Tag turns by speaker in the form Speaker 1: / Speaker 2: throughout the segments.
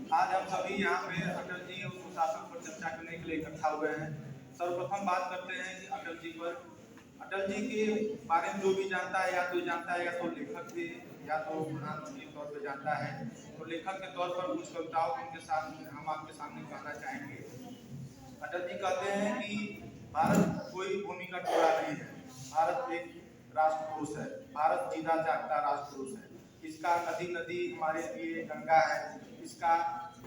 Speaker 1: आज हम सभी यहाँ पे अटल जी और सुशासन पर चर्चा करने के लिए इकट्ठा हुए हैं। सर्वप्रथम बात करते हैं कि अटल जी पर। अटल जी के बारे में जो भी जानता है या तो लेखक थे या तो प्रधानमंत्री के तौर पर जानता है। तो लेखक के तौर पर कुछ कविताओं को उनके सामने हम आपके सामने कहना चाहेंगे। अटल जी कहते हैं कि भारत कोई भूमि का टुकड़ा नहीं है, भारत एक राष्ट्र पुरुष है, भारत जीता जागता राष्ट्र पुरुष है। इसका नदी नदी हमारे लिए गंगा है, इसका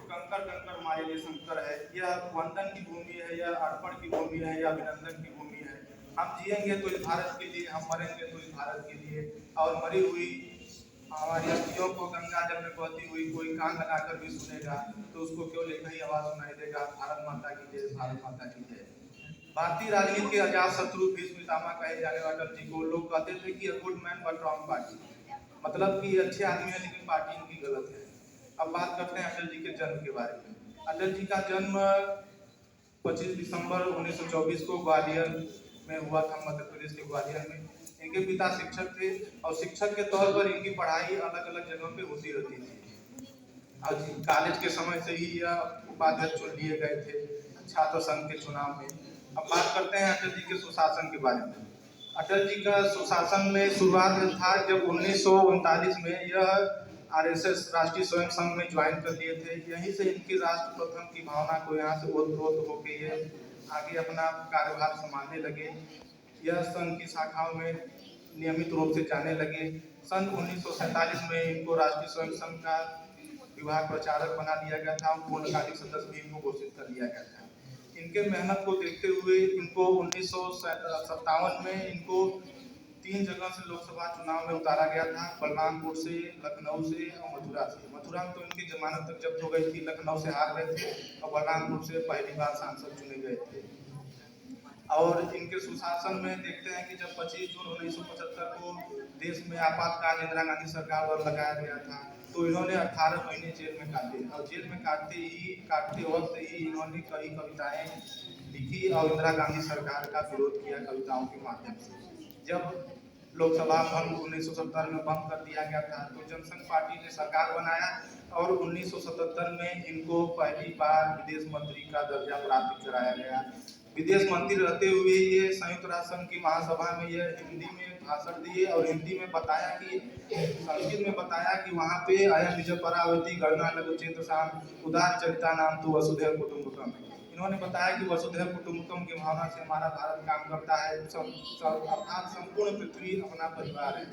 Speaker 1: कंकर कंकर हमारे लिए शंकर है। यह वंदन की भूमि है, यह अर्पण की भूमि है, यह अभिनंदन की भूमि है। हम जिएंगे तो इस भारत के लिए, हम मरेंगे तो इस भारत के लिए। और मरी हुई हमारी अस्थियों को गंगा जल में बहती हुई कोई कान लगाकर भी सुनेगा तो उसको क्यों लेकर ही आवाज सुनाई देगा, भारत माता की जय, भारत माता की जय। भारतीय राजनीति के अजात शत्रु भीष्म पितामह कहे जाने वाले अटल जी को लोग कहते थे कि good man but wrong party, मतलब कि अच्छे आदमी है लेकिन पार्टी इनकी गलत है। अब बात करते हैं अटल जी के जन्म के बारे में। अटल जी का जन्म 25 दिसंबर 1924 को ग्वालियर में हुआ था, मध्य प्रदेश के ग्वालियर में। इनके पिता शिक्षक थे और शिक्षक के तौर पर इनकी पढ़ाई अलग अलग जगहों पे होती रहती थी। और कॉलेज के समय से ही यह उपाध्यक्ष चुन लिए गए थे छात्र संघ के चुनाव में। अब बात करते हैं अटल जी के सुशासन के बारे में। अटल जी का सुशासन में शुरुआत था जब 1939 में यह आरएसएस राष्ट्रीय स्वयं संघ में ज्वाइन कर लिए थे। यहीं से इनकी राष्ट्र प्रथम की भावना को यहाँ से ओतप्रोत होकर ये आगे अपना कार्यभार संभालने लगे। यह संघ की शाखाओं में नियमित रूप से जाने लगे। सन 1947 में इनको राष्ट्रीय स्वयं संघ का विभाग प्रचारक बना दिया गया था और पूर्णकालिक सदस्य भी इनको घोषित कर दिया गया था। इनके मेहनत को देखते हुए इनको 1957 में इनको 3 जगह से लोकसभा चुनाव में उतारा गया था, बलरामपुर से, लखनऊ से और मथुरा से। मथुरा में तो इनकी जमानत तक जब्त हो गई थी, लखनऊ से हार गए थे और बलरामपुर से पहली बार सांसद चुने गए थे। और इनके सुशासन में देखते हैं कि जब 25 जून 1975 को देश में आपातकाल इंदिरा गांधी सरकार द्वारा लगाया गया था तो इन्होंने 18 महीने जेल में काटे और जेल में काटते वक्त ही इन्होंने कई कविताएं लिखी और इंदिरा गांधी सरकार का विरोध किया कविताओं के माध्यम से। जब लोकसभा भंग 1970 में बंद कर दिया गया था तो जनसंघ पार्टी ने सरकार बनाया और 1977 में इनको पहली बार विदेश मंत्री का दर्जा प्राप्त कराया गया। विदेश मंत्री रहते हुए ये संयुक्त राष्ट्र संघ की महासभा में यह हिंदी में भाषण दिए और हिंदी में बताया कि संस्कृत में बताया कि वहाँ पे अयम निज परावती गणना लघु चेत साम उदार चरिता नाम तो वसुधैव कुटुंबकम। इन्होंने बताया कि वसुधैव कुटुंबकम की भावना से हमारा भारत काम करता है, अर्थात संपूर्ण पृथ्वी अपना परिवार है।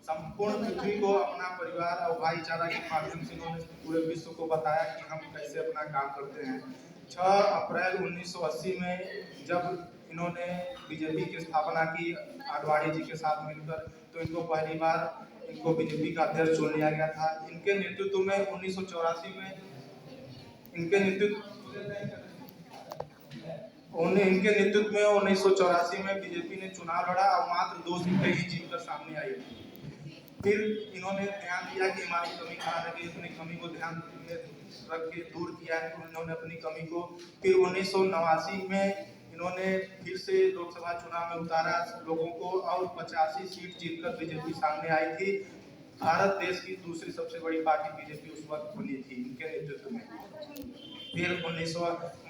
Speaker 1: संपूर्ण पृथ्वी को अपना परिवार और भाईचारा के माध्यम से इन्होंने पूरे विश्व को बताया कि हम कैसे अपना काम करते हैं। 6 अप्रैल 1980 में जब इन्होंने बीजेपी की स्थापना की आडवाणी जी के साथ मिलकर तो इनको पहली बार इनको बीजेपी का अध्यक्ष चुन लिया गया था। इनके नेतृत्व में 1984 में इनके नेतृत्व में 1984 में बीजेपी ने चुनाव लड़ा और मात्र 2 सीटें ही जीतकर सामने आई। फिर इन्होंने ध्यान दिया कि हमारी कमी कहाँ लगी, अपनी कमी को ध्यान में रख के दूर किया है इन्होंने अपनी कमी को। फिर 1989 में इन्होंने फिर से लोकसभा चुनाव में उतारा लोगों को और 85 सीट जीतकर बीजेपी सामने आई थी। भारत देश की दूसरी सबसे बड़ी पार्टी बीजेपी उस वक्त बनी थी इनके नेतृत्व में। फिर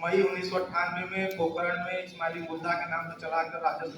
Speaker 1: मई 1998 में पोखरण में इस्माइली मुद्दा के नाम पर चलाकर राजस्व